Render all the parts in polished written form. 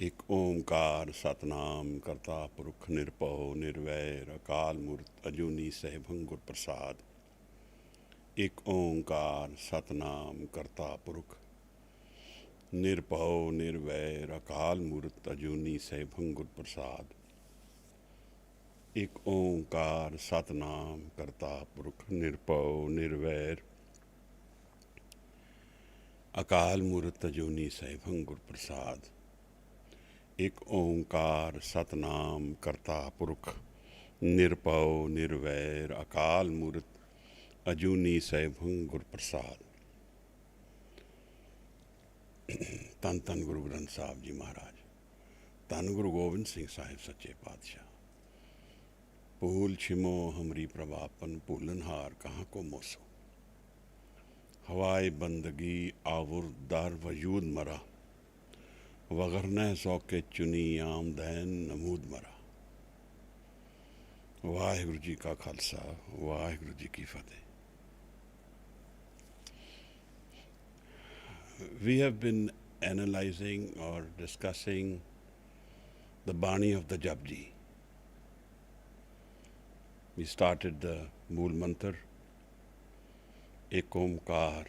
एक ओंकार सतनाम करता पुरख निरपौ निर्वैर अकाल मूर्त अजूनी सहभं गुर प्रसाद। एक ओंकार सतनाम करता पुरख निरपौ निर्वैर अकाल मूर्त अजूनी सहभं गुर प्रसाद। एक ओंकार सतनाम करता पुरख निरपौ निर्वैर अकाल मूर्त अजूनी सहभं गुर प्रसाद। एक ओंकार सतनाम करता पुरख निरपौ निर्वैर अकाल मूर्त अजूनी सहभं गुर प्रसाद। धन धन गुरु ग्रंथ साहब जी महाराज, धन गुरु गोबिंद सिंह साहिब सच्चे पातशाह। भूल छिमो हमरी प्रभापन भूलनहार कहाँ को मोसो। हवाए बंदगी आवर दार वजूद मरा, वगरना सौके चुनी आमदैन नमूद मरा। वाहिगुरु जी का खालसा, वाहिगुरु जी की फतेह। We have been analyzing or discussing the Bani of the JAPJI. We started the Mool Mantra, Ek Omkar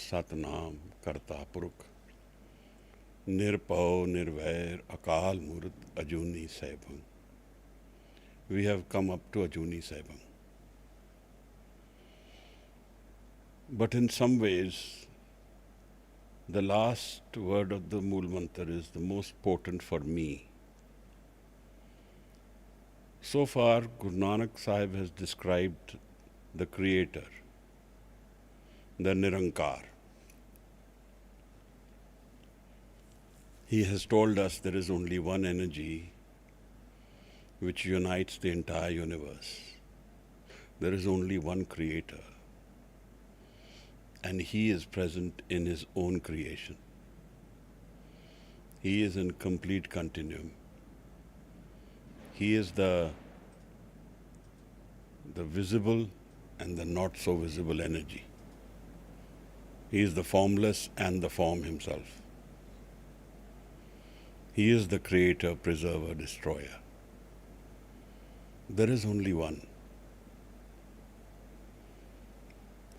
Satnam Karta Purukh Nirpau Nirvair Akal Murut Ajuni Sahibang. We have come up to Ajuni Sahibang. But in some ways, the last word of the Mool Mantra is the most potent for me. So far, Guru Nanak Sahib has described the Creator, the Nirankar. He has told us there is only one energy which unites the entire universe. There is only one Creator, and He is present in His own creation. He is in complete continuum. He is the visible and the not so visible energy. He is the formless and the form Himself. He is the creator, preserver, destroyer. There is only one.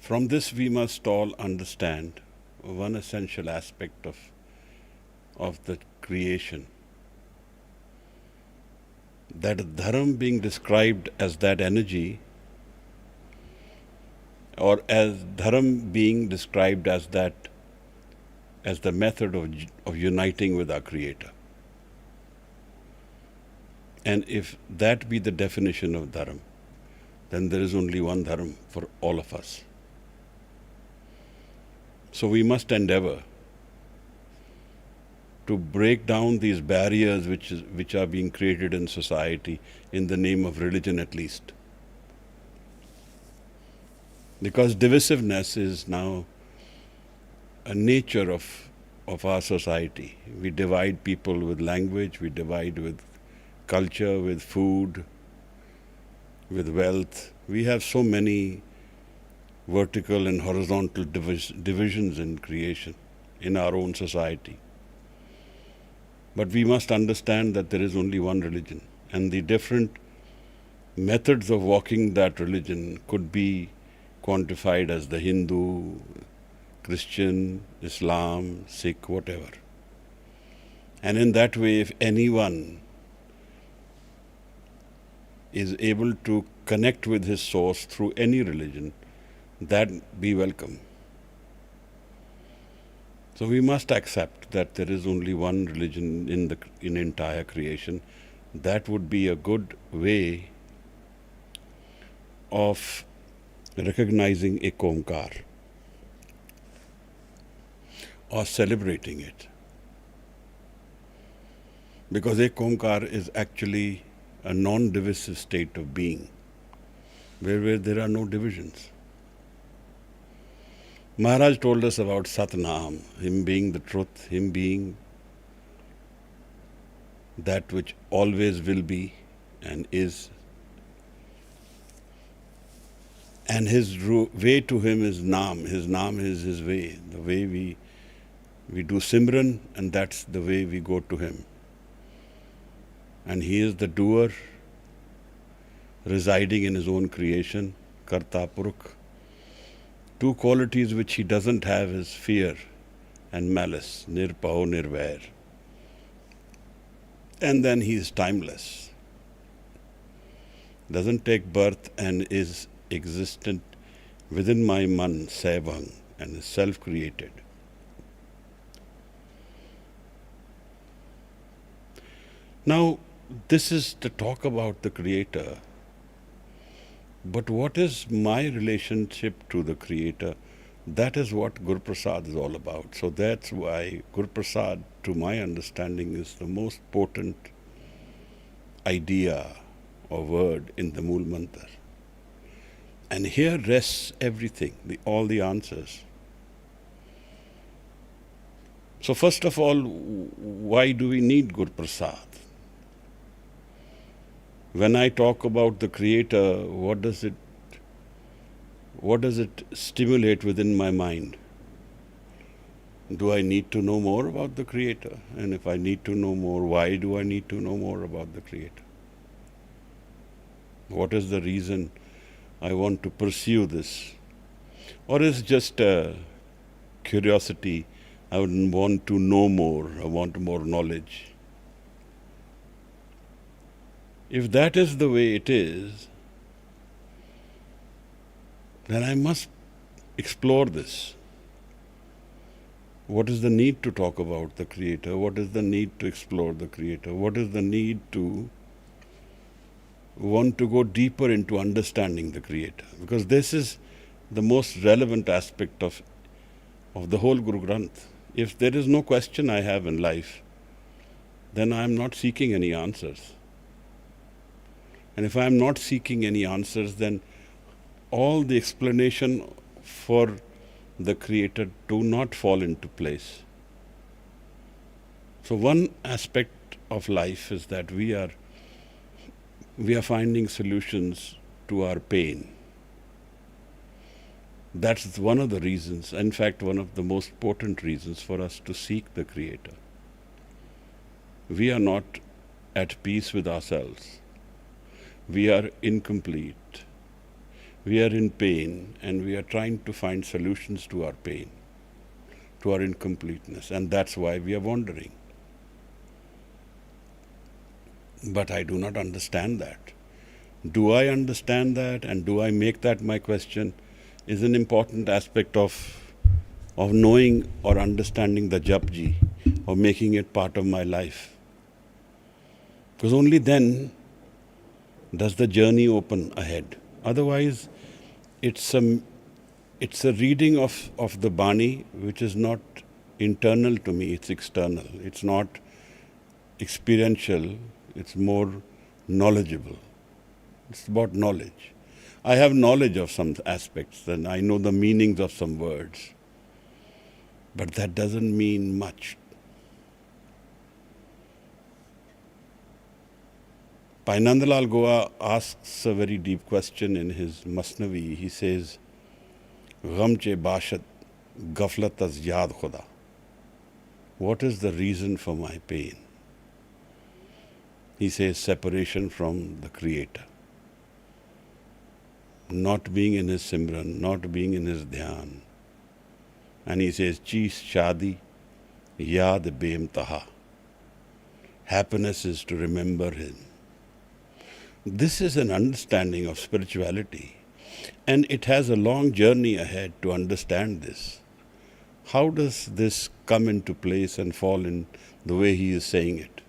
From this we must all understand one essential aspect of the creation, that Dharam being described as that energy, or as Dharam being described as the method of uniting with our Creator. And if that be the definition of Dharam, then there is only one Dharam for all of us. So we must endeavor to break down these barriers which are being created in society in the name of religion at least. Because divisiveness is now a nature of our society. We divide people with language, we divide with culture, with food, with wealth. We have so many vertical and horizontal divisions in creation, in our own society. But we must understand that there is only one religion, and the different methods of walking that religion could be quantified as the Hindu, Christian, Islam, Sikh, whatever. And in that way, if anyone is able to connect with his source through any religion, that be welcome. So we must accept that there is only one religion in entire creation. That would be a good way of recognizing Ek Omkar or celebrating it. Because Ek Omkar is actually a non-divisive state of being, where there are no divisions. Maharaj told us about Satnam, Him being the truth, Him being that which always will be and is. And His way to Him is Naam. His Naam is His way, the way we do Simran, and that's the way we go to Him. And he is the doer, residing in his own creation, Karta Purukh. Two qualities which he doesn't have is fear and malice, nirpao nirvair. And then he is timeless. Doesn't take birth and is existent within my man, Saivang, and is self-created. Now, this is to talk about the Creator. But what is my relationship to the Creator? That is what Guru Prasad is all about. So that's why Guru Prasad, to my understanding, is the most potent idea or word in the Mool Mantar. And here rests everything, all the answers. So first of all, why do we need Guru Prasad? When I talk about the Creator, what does it stimulate within my mind? Do I need to know more about the Creator? And if I need to know more, why do I need to know more about the Creator? What is the reason I want to pursue this? Or is it just a curiosity? I would want to know more, I want more knowledge. If that is the way it is, then I must explore this. What is the need to talk about the Creator? What is the need to explore the Creator? What is the need to want to go deeper into understanding the Creator? Because this is the most relevant aspect of the whole Guru Granth. If there is no question I have in life, then I am not seeking any answers. And if I am not seeking any answers, then all the explanation for the Creator do not fall into place. So one aspect of life is that we are finding solutions to our pain. That's one of the reasons, in fact, one of the most potent reasons for us to seek the Creator. We are not at peace with ourselves. We are incomplete. We are in pain, and we are trying to find solutions to our pain, to our incompleteness, and that's why we are wandering. But I do not understand that. Do I understand that, and do I make that my question, is an important aspect of knowing or understanding the JAPJI, or making it part of my life. Because only then does the journey open ahead. Otherwise, it's a reading of the Bani which is not internal to me, it's external. It's not experiential, it's more knowledgeable. It's about knowledge. I have knowledge of some aspects and I know the meanings of some words. But that doesn't mean much. Bhai Nandlal Goa asks a very deep question in his Masnavi. He says, Gham che bashad gaflat az yaad khuda. What is the reason for my pain? He says, separation from the Creator. Not being in his Simran, not being in his Dhyan. And he says, Chees shadi yaad beimtaha. Happiness is to remember him. This is an understanding of spirituality, and it has a long journey ahead to understand this. How does this come into place and fall in the way he is saying it?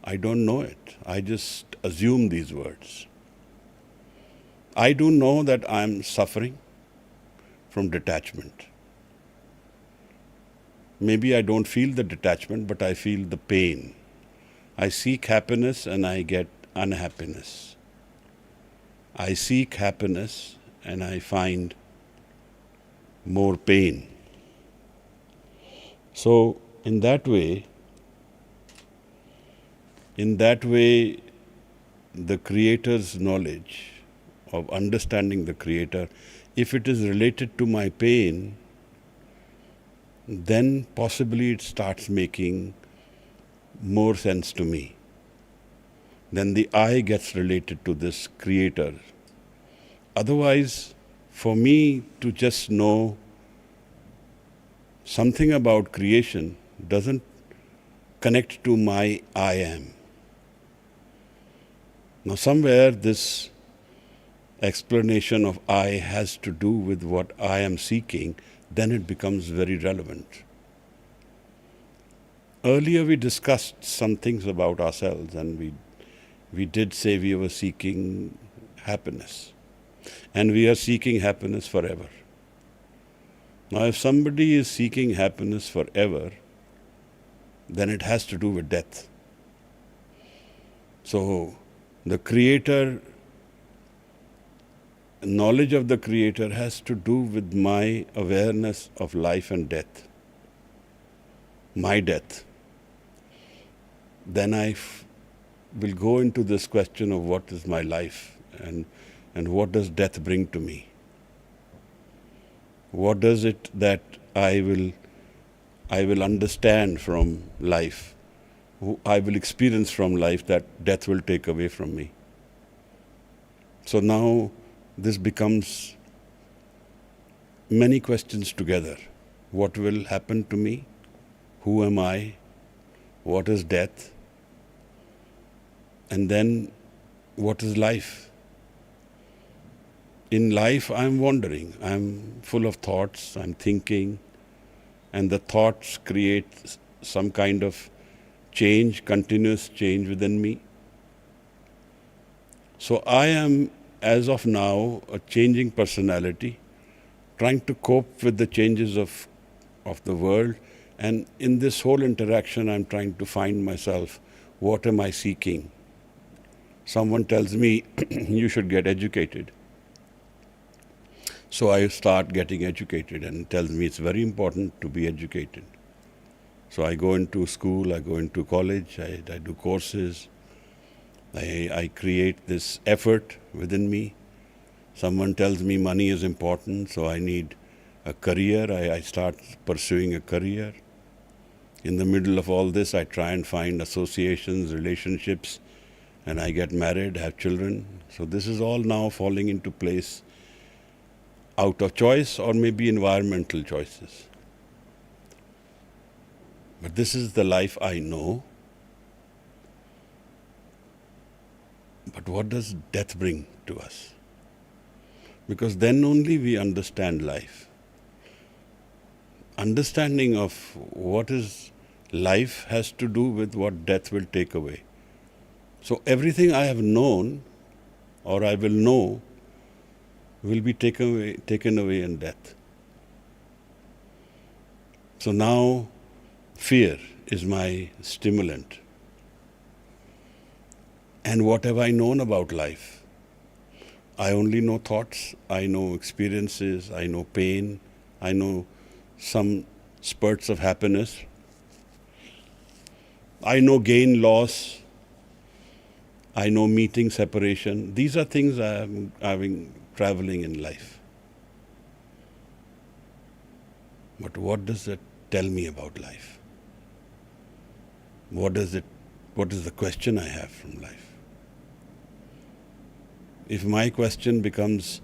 I don't know it. I just assume these words. I do know that I am suffering from detachment. Maybe I don't feel the detachment, but I feel the pain. I seek happiness and I get unhappiness. I seek happiness and I find more pain. So in that way, the Creator's knowledge of understanding the Creator, if it is related to my pain, then possibly it starts making more sense to me. then the I gets related to this creator. Otherwise, for me to just know something about creation doesn't connect to my I am. Now, somewhere this explanation of I has to do with what I am seeking, then it becomes very relevant. Earlier we discussed some things about ourselves, and we did say we were seeking happiness. And we are seeking happiness forever. Now, if somebody is seeking happiness forever, then it has to do with death. So, the Creator, knowledge of the Creator has to do with my awareness of life and death. My death. Then I will go into this question of what is my life and what does death bring to me? What does it that I will understand from life, I will experience from life that death will take away from me? So now this becomes many questions together. What will happen to me? Who am I? What is death? And then what is life? In life, I'm wandering. I'm full of thoughts. I'm thinking. And the thoughts create some kind of change, continuous change within me. So I am, as of now, a changing personality, trying to cope with the changes of the world. And in this whole interaction, I'm trying to find myself. What am I seeking? Someone tells me, you should get educated. So I start getting educated, and tells me it's very important to be educated. So I go into school, I go into college, I do courses. I create this effort within me. Someone tells me money is important, so I need a career. I start pursuing a career. In the middle of all this, I try and find associations, relationships, and I get married, have children. So this is all now falling into place out of choice or maybe environmental choices. But this is the life I know. But what does death bring to us? Because then only we understand life. Understanding of what is life has to do with what death will take away. So everything I have known or I will know will be taken away in death. So now fear is my stimulant. And what have I known about life? I only know thoughts, I know experiences, I know pain, I know some spurts of happiness. I know gain, loss, I know meeting, separation. These are things I am having traveling in life. But what does it tell me about life? What is the question I have from life? If my question becomes,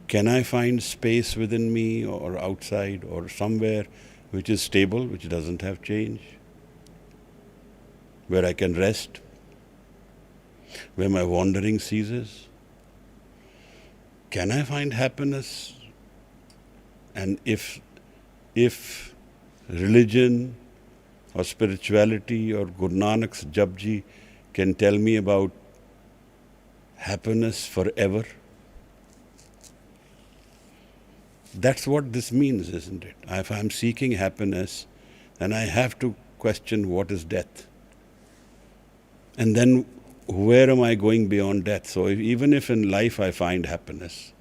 can I find space within me or outside or somewhere which is stable, which doesn't have change, where I can rest, where my wandering ceases? Can I find happiness? And if religion or spirituality or Guru Nanak's JAPJI can tell me about happiness forever, that's what this means, isn't it? If I'm seeking happiness, then I have to question what is death. And then where am I going beyond death? So even if in life I find happiness,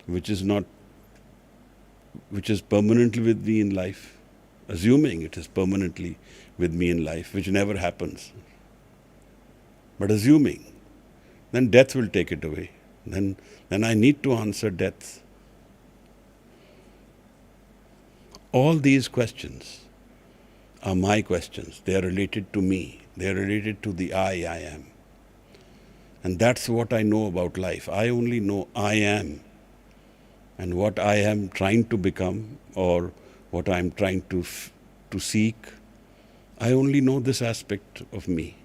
which is permanently with me in life, assuming it is permanently with me in life, which never happens, but assuming, then death will take it away. Then I need to answer death. All these questions are my questions. They are related to me. They are related to the I am. And that's what I know about life. I only know I am. And what I am trying to become or what I am trying to seek, I only know this aspect of me.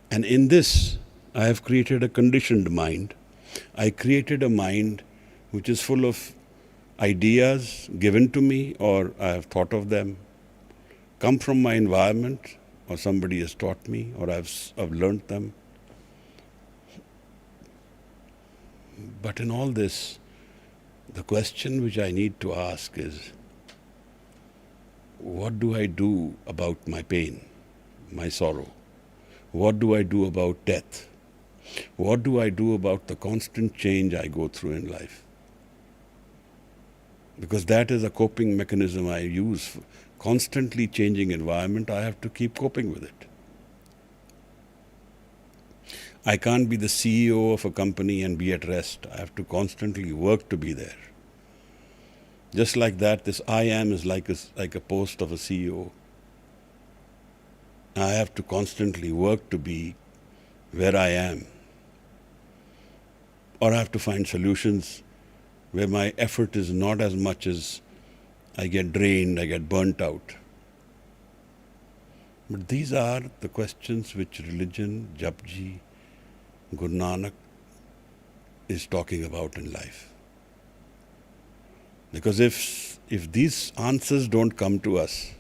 And in this, I have created a conditioned mind. I created a mind which is full of ideas given to me, or I have thought of them, come from my environment, or somebody has taught me, or I've learnt them. But in all this, the question which I need to ask is, what do I do about my pain, my sorrow? What do I do about death? What do I do about the constant change I go through in life? Because that is a coping mechanism I use. Constantly changing environment, I have to keep coping with it. I can't be the CEO of a company and be at rest. I have to constantly work to be there. Just like that, this I am is like a post of a CEO. I have to constantly work to be where I am. Or I have to find solutions where my effort is not as much as I get drained, I get burnt out. But these are the questions which religion, JAPJI, Guru Nanak is talking about in life. Because if these answers don't come to us,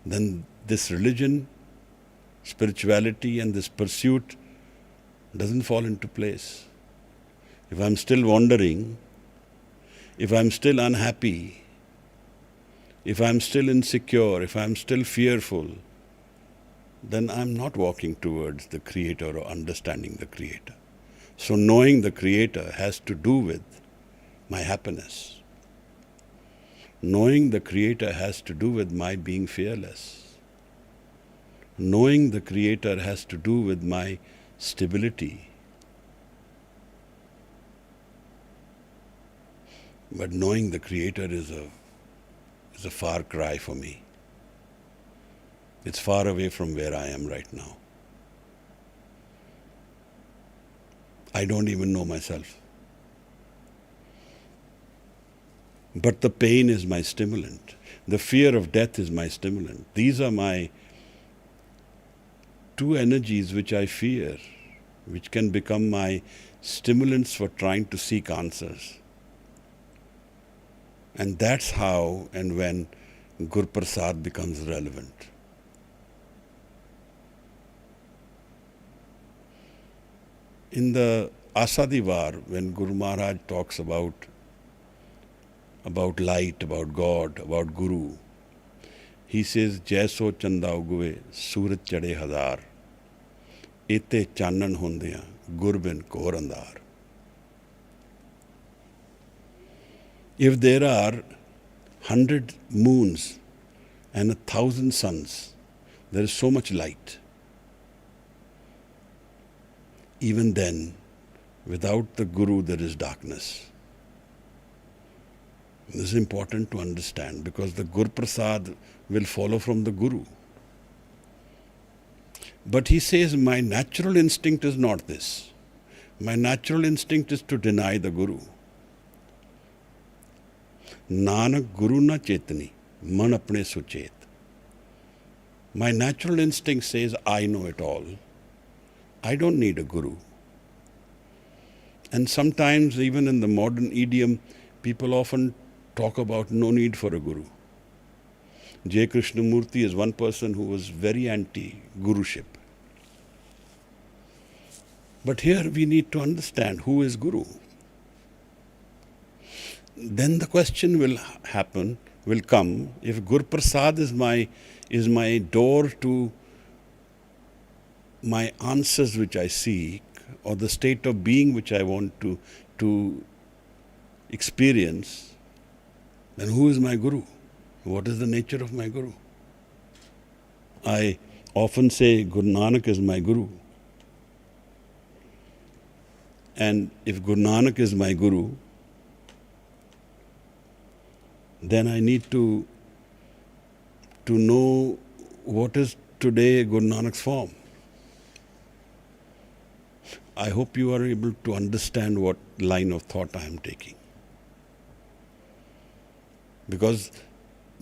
then this religion, spirituality and this pursuit doesn't fall into place. If I'm still wandering, if I'm still unhappy, if I'm still insecure, if I'm still fearful, then I'm not walking towards the Creator or understanding the Creator. So knowing the Creator has to do with my happiness. Knowing the Creator has to do with my being fearless. Knowing the Creator has to do with my stability. But knowing the Creator is a far cry for me. It's far away from where I am right now. I don't even know myself. But the pain is my stimulant. The fear of death is my stimulant. These are my two energies which I fear, which can become my stimulants for trying to seek answers. And that's how and when Guru Prasad becomes relevant. In the Asadivar, when Guru Maharaj talks about light, about God, about Guru, he says, Jaiso chanda uguve, Suraj chade hazar, ete chanan hundiyan, Gurbin kor andar. If there are 100 moons and 1,000 suns, there is so much light. Even then, without the Guru, there is darkness. This is important to understand because the Guru Prasad will follow from the Guru. But he says, my natural instinct is not this. My natural instinct is to deny the Guru. Nanak Guru na chetani, man apne suchet. My natural instinct says, I know it all. I don't need a Guru. And sometimes, even in the modern idiom, people often talk about no need for a Guru. J. Krishnamurti is one person who was very anti-Guruship. But here we need to understand who is Guru. Then the question will come, if Guru Prasad is my door to my answers which I seek, or the state of being which I want to experience, then who is my Guru? What is the nature of my Guru? I often say Guru Nanak is my Guru. And if Guru Nanak is my Guru, then I need to know what is today Guru Nanak's form? I hope you are able to understand what line of thought I am taking. Because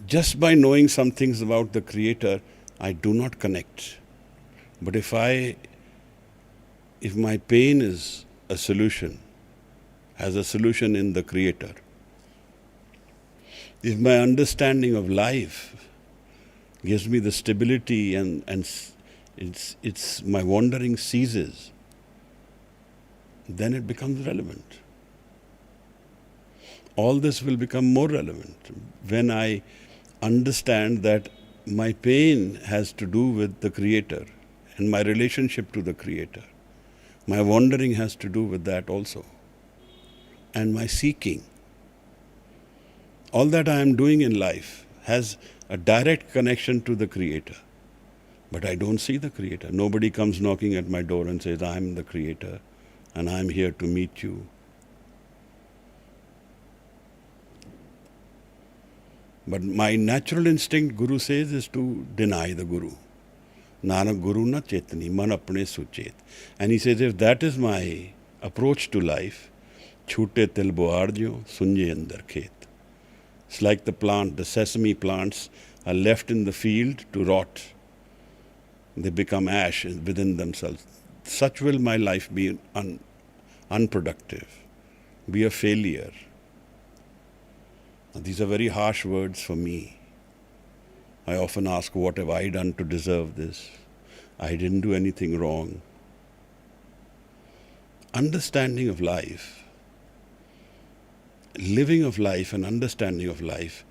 just by knowing some things about the Creator, I do not connect. But if my pain is a solution, has a solution in the Creator, if my understanding of life gives me the stability and it's my wandering ceases, then it becomes relevant. All this will become more relevant when I understand that my pain has to do with the Creator and my relationship to the Creator. My wandering has to do with that also. And my seeking. All that I am doing in life has a direct connection to the Creator. But I don't see the Creator. Nobody comes knocking at my door and says, I am the Creator and I am here to meet you. But my natural instinct, Guru says, is to deny the Guru. Nanak Guru na chetani, man apne suchet. And he says, if that is my approach to life, chhute til boarjo, sunje andar khet. It's like the plant, the sesame plants are left in the field to rot. They become ash within themselves. Such will my life be unproductive, be a failure. These are very harsh words for me. I often ask, what have I done to deserve this? I didn't do anything wrong. Understanding of life, living of life and understanding of life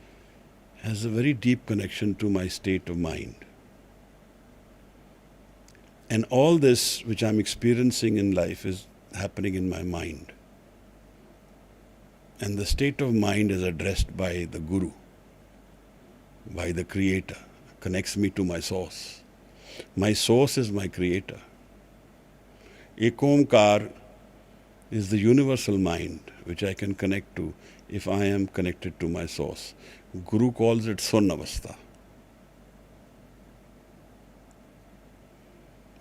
has a very deep connection to my state of mind. And all this which I'm experiencing in life is happening in my mind. And the state of mind is addressed by the Guru, by the Creator, connects me to my source. My source is my Creator. Ek Omkar is the universal mind which I can connect to if I am connected to my source. Guru calls it Sunnavastha.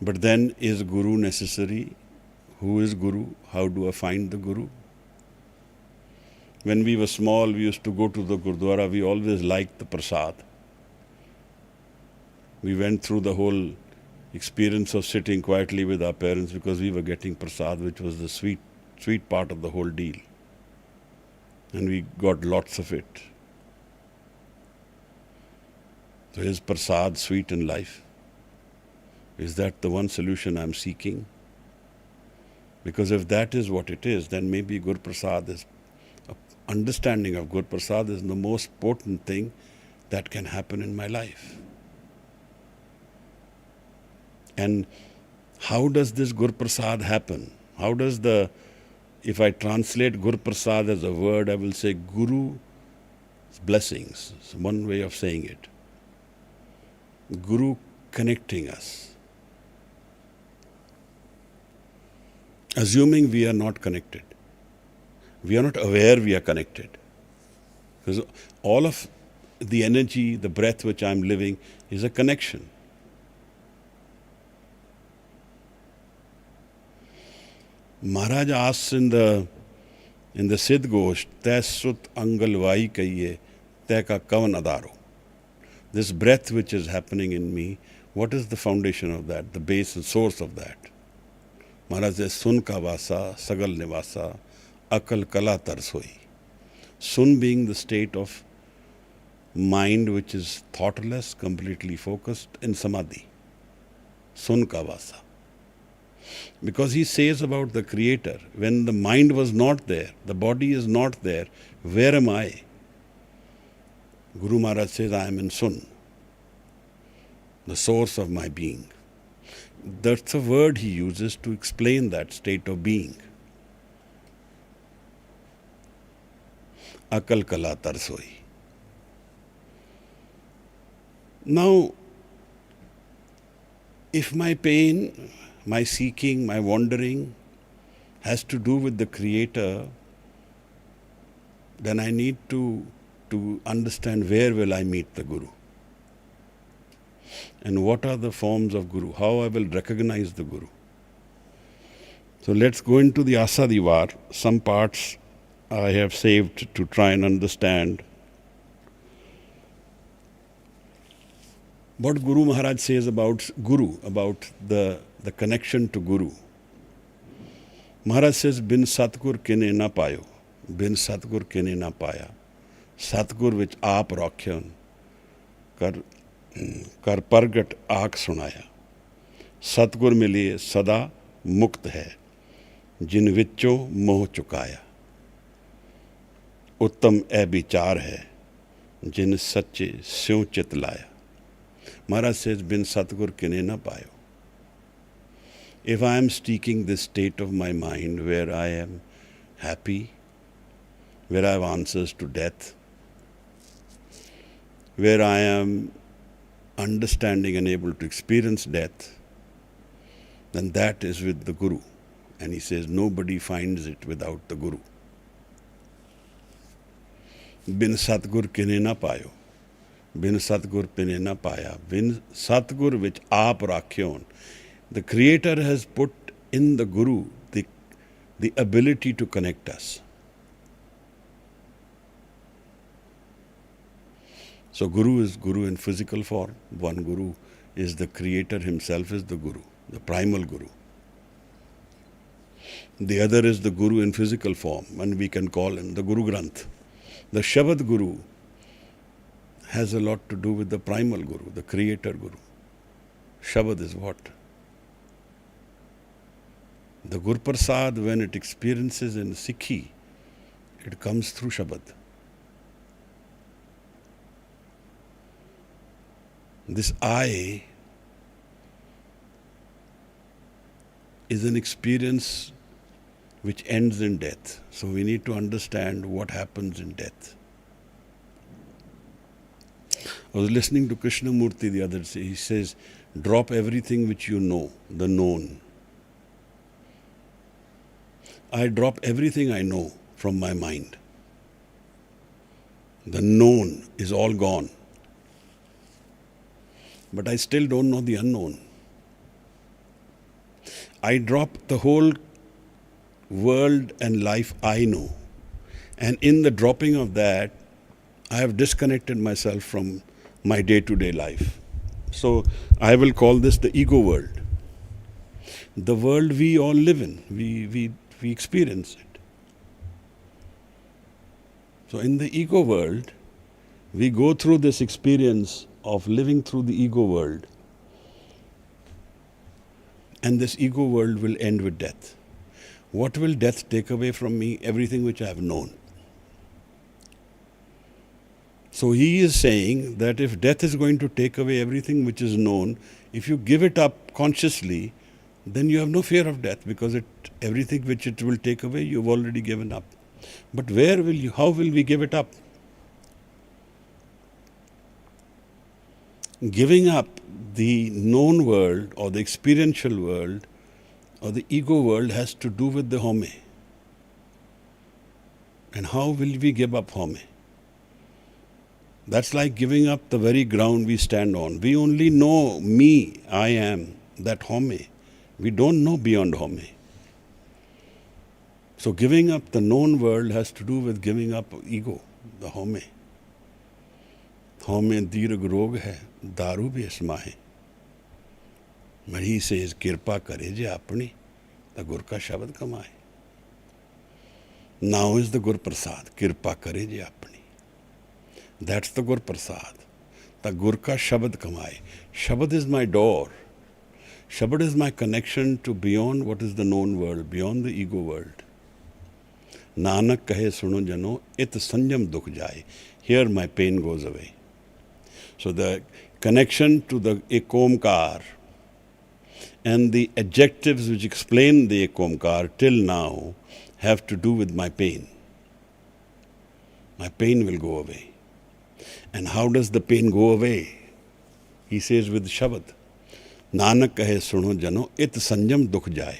But then, is Guru necessary? Who is Guru? How do I find the Guru? When we were small, we used to go to the Gurdwara. We always liked the prasad. We went through the whole experience of sitting quietly with our parents because we were getting prasad, which was the sweet part of the whole deal. And we got lots of it. So is prasad sweet in life? Is that the one solution I'm seeking? Because if that is what it is, then maybe Gur Prasad is, understanding of Gur Prasad is the most potent thing that can happen in my life. And how does this Gur Prasad happen? How does if I translate Gur Prasad as a word, I will say Guru's blessings. It's one way of saying it. Guru connecting us. Assuming we are not connected. We are not aware we are connected. Because all of the energy, the breath which I am living is a connection. Maharaj asks in the Siddh Gosht, Teh sut angalvai kaiye, teh ka kavan adaro. This breath which is happening in me, what is the foundation of that, the base and source of that? Maharaj says, Sun ka vasa, sagal nivasa, akal kala tarsoi. Sun being the state of mind which is thoughtless, completely focused in samadhi. Sun ka vasa. Because he says about the Creator, when the mind was not there, the body is not there, where am I? Guru Maharaj says, I am in Sun, the source of my being. That's a word he uses to explain that state of being. Akal kala tarsoi. Now, if my pain, my seeking, my wandering has to do with the Creator, then I need to understand where will I meet the Guru. and what are the forms of Guru, how I will recognize the Guru. So let's go into the Asa Diwar. Some parts I have saved to try and understand what Guru Maharaj says about Guru, about the connection to Guru. Maharaj says, Bin Satgur kine na payo, bin Satgur kine na paya. Satgur which aap rakhyan, kar pargat aak sunaya. Satgur miliye sada mukt hai, jin vicho moh chukaya. Uttam e Vichar hai, jin sache syo chit laya. Maharaj says, Bin Satgur kine na payo. If I am seeking this state of my mind where I am happy, where I have answers to death, where I am understanding and able to experience death, then that is with the Guru. And he says, nobody finds it without the Guru. Bin Satgur kine na payo. Bin Satgur pine na paya. Bin Satgur which aap rakhyon. The Creator has put in the Guru the ability to connect us. So Guru is Guru in physical form. One Guru is the Creator himself is the Guru, the primal Guru. The other is the Guru in physical form, and we can call him the Guru Granth. The Shabad Guru has a lot to do with the primal Guru, the Creator Guru. Shabad is what? The Gur Prasad, when it experiences in Sikhi, it comes through Shabad. This I is an experience which ends in death. So we need to understand what happens in death. I was listening to Krishnamurti the other day. He says, drop everything which you know, the known. I drop everything I know from my mind. The known is all gone. But I still don't know the unknown. I drop the whole world and life I know. And in the dropping of that, I have disconnected myself from my day-to-day life. So I will call this the ego world. The world we all live in. We experience it. So in the ego world, we go through this experience of living through the ego world. And this ego world will end with death. What will death take away from me? Everything which I have known. So he is saying that if death is going to take away everything which is known, if you give it up consciously, then you have no fear of death, because everything which it will take away, you've already given up. But how will we give it up? Giving up the known world or the experiential world or the ego world has to do with the home. And how will we give up home? That's like giving up the very ground we stand on. We only know me, I am, that home. We don't know beyond home. So giving up the known world has to do with giving up ego, the home. Home dirg rog hai, daru bhi isma hai. But he says, Kirpa kare je apni, the Gur ka Shabad kamaye. Now is the Gur Prasad, Kirpa kare je apni. That's the Gur Prasad. The Gur ka Shabad kamaye. Shabad is my door. Shabad is my connection to beyond what is the known world, beyond the ego world. Nanak kahe suno jano, it sanjam dukh jaye. Here my pain goes away. So the connection to the Ekomkar and the adjectives which explain the Ekomkar till now have to do with my pain. My pain will go away. And how does the pain go away? He says with Shabad, Nanak kahe suno jano, it sanjam dukh jaye.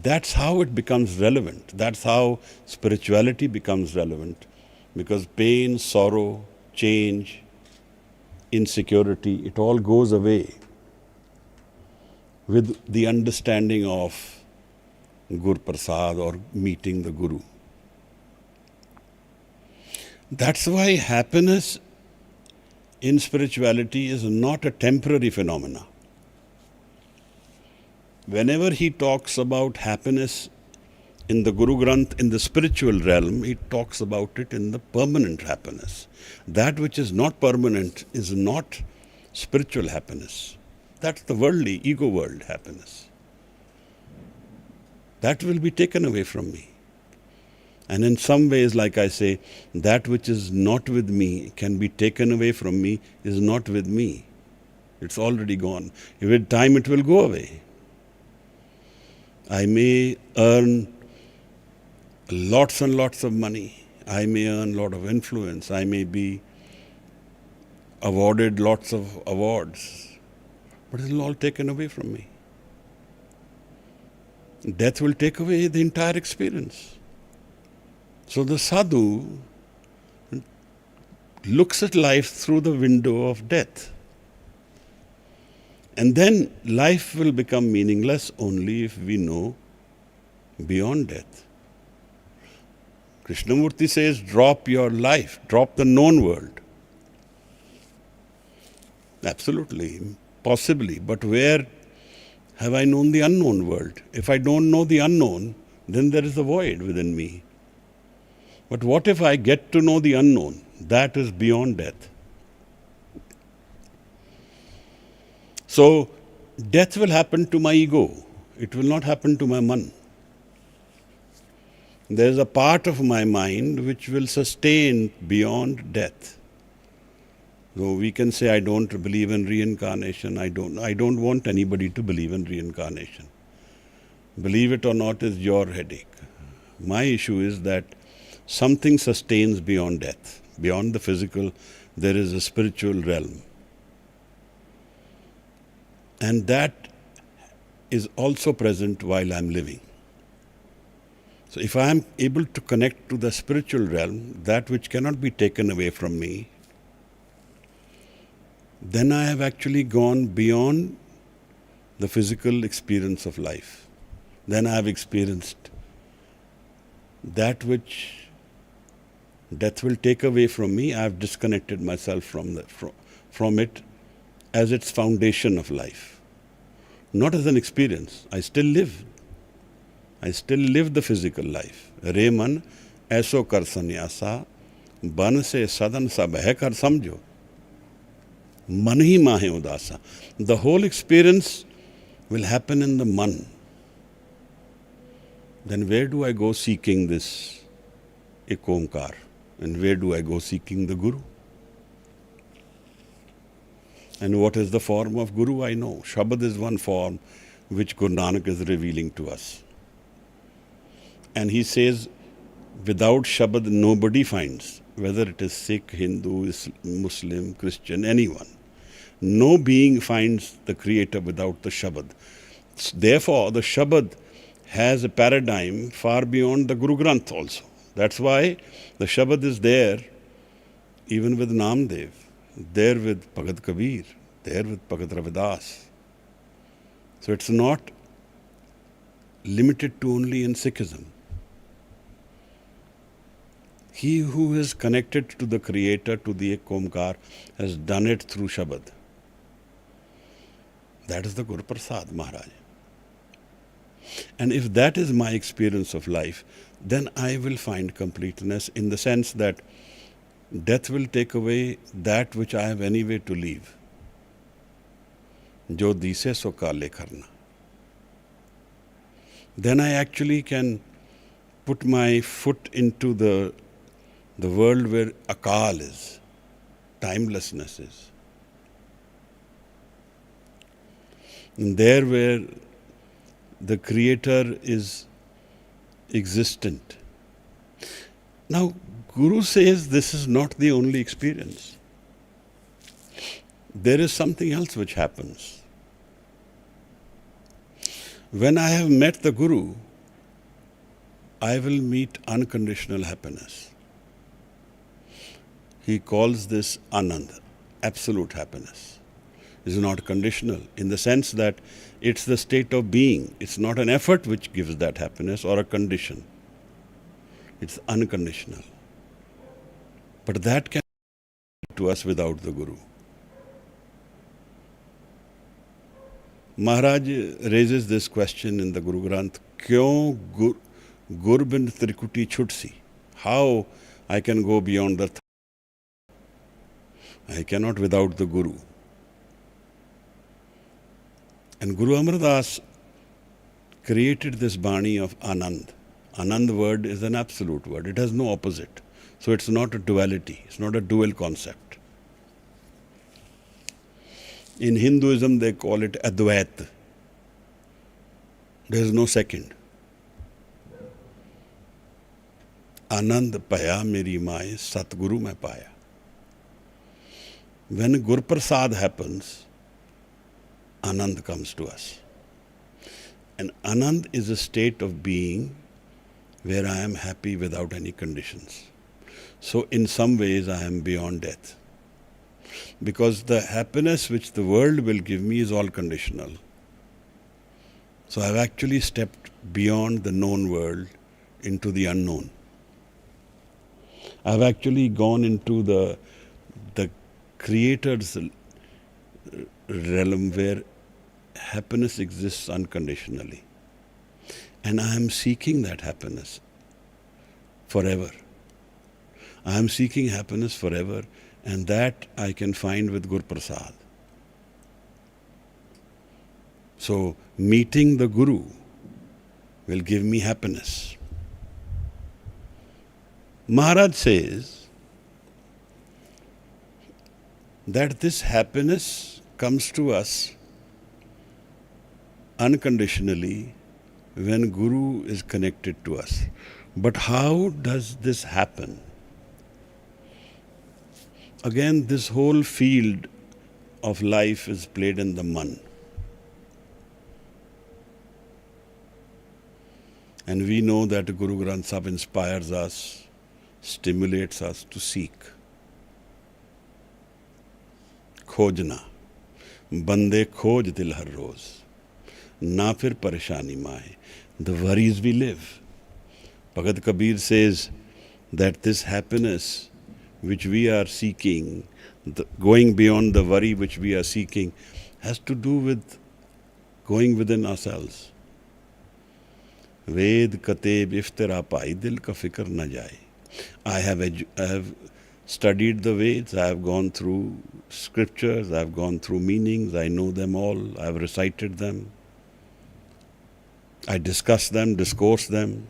That's how it becomes relevant. That's how spirituality becomes relevant. Because pain, sorrow, change, insecurity, it all goes away with the understanding of Gur Prasad or meeting the Guru. That's why happiness in spirituality is not a temporary phenomena. Whenever he talks about happiness in the Guru Granth, in the spiritual realm, he talks about it in the permanent happiness. That which is not permanent is not spiritual happiness. That's the worldly, ego world happiness. That will be taken away from me. And in some ways, like I say, that which is not with me can be taken away from me is not with me. It's already gone. With time it will go away. I may earn lots and lots of money. I may earn a lot of influence. I may be awarded lots of awards. But it will all taken away from me. Death will take away the entire experience. So the sadhu looks at life through the window of death. And then life will become meaningless only if we know beyond death. Krishnamurti says, drop your life, drop the known world. Absolutely, possibly. But where have I known the unknown world? If I don't know the unknown, then there is a void within me. But what if I get to know the unknown? That is beyond death. So, death will happen to my ego. It will not happen to my man. There is a part of my mind which will sustain beyond death. So we can say, I don't believe in reincarnation. I don't want anybody to believe in reincarnation. Believe it or not is your headache. My issue is that something sustains beyond death. Beyond the physical, there is a spiritual realm. And that is also present while I'm living. So if I am able to connect to the spiritual realm, that which cannot be taken away from me, then I have actually gone beyond the physical experience of life. Then I have experienced that which death will take away from me. I have disconnected myself from it as its foundation of life. Not as an experience. I still live. I still live the physical life. Re man aisa kar sannyasa, ban se sadan sab hai kar samjho. Man hi mahe udasa. The whole experience will happen in the man. Then where do I go seeking this ek omkar? And where do I go seeking the Guru? And what is the form of Guru? I know. Shabad is one form which Guru Nanak is revealing to us. And he says, without Shabad, nobody finds, whether it is Sikh, Hindu, Muslim, Christian, anyone. No being finds the Creator without the Shabad. Therefore, the Shabad has a paradigm far beyond the Guru Granth also. That's why the Shabad is there even with Namdev, there with Bhagat Kabir, there with Bhagat Ravidas. So it's not limited to only in Sikhism. He who is connected to the Creator, to the Ek Omkar, has done it through Shabad. That is the Guru Prasad Maharaj. And if that is my experience of life, then I will find completeness in the sense that death will take away that which I have anyway to leave. Jo dise so kale karna. Then I actually can put my foot into the world where akal is, timelessness is. And there where the Creator is existent. Now, Guru says this is not the only experience. There is something else which happens. When I have met the Guru, I will meet unconditional happiness. He calls this Anand, absolute happiness. is not conditional, in the sense that it's the state of being. It's not an effort which gives that happiness or a condition. It's unconditional. But that can be to us without the Guru. Maharaj raises this question in the Guru Granth, Kyon Gurbind Trikuti Chutsi? How I can go beyond the I cannot without the Guru. And Guru Amar Das created this Bani of Anand. Anand word is an absolute word. It has no opposite. So it's not a duality. It's not a dual concept. In Hinduism, they call it Advait. There is no second. Anand paya meri maaye, Satguru mein paya. When Gur Prasad happens, Anand comes to us. And Anand is a state of being where I am happy without any conditions. So in some ways I am beyond death. Because the happiness which the world will give me is all conditional. So I've actually stepped beyond the known world into the unknown. I've actually gone into the Creator's realm where happiness exists unconditionally. And I am seeking that happiness forever. I am seeking happiness forever, and that I can find with Gur Prasad. So, meeting the Guru will give me happiness. Maharaj says that this happiness comes to us unconditionally when Guru is connected to us. But how does this happen? Again, this whole field of life is played in the man. And we know that Guru Granth Sahib inspires us, stimulates us to seek. खोजना बंदे खोज दिल हर रोज ना फिर परेशानी माए. The worries we live. Bhagat Kabir says that this happiness which we are seeking, going beyond the worry which we are seeking, has to do with going within ourselves. Ved kateb iftira pai dil ka fikr na jaye. I have studied the Veds, I have gone through scriptures, I have gone through meanings, I know them all, I have recited them, I discuss them, discourse them,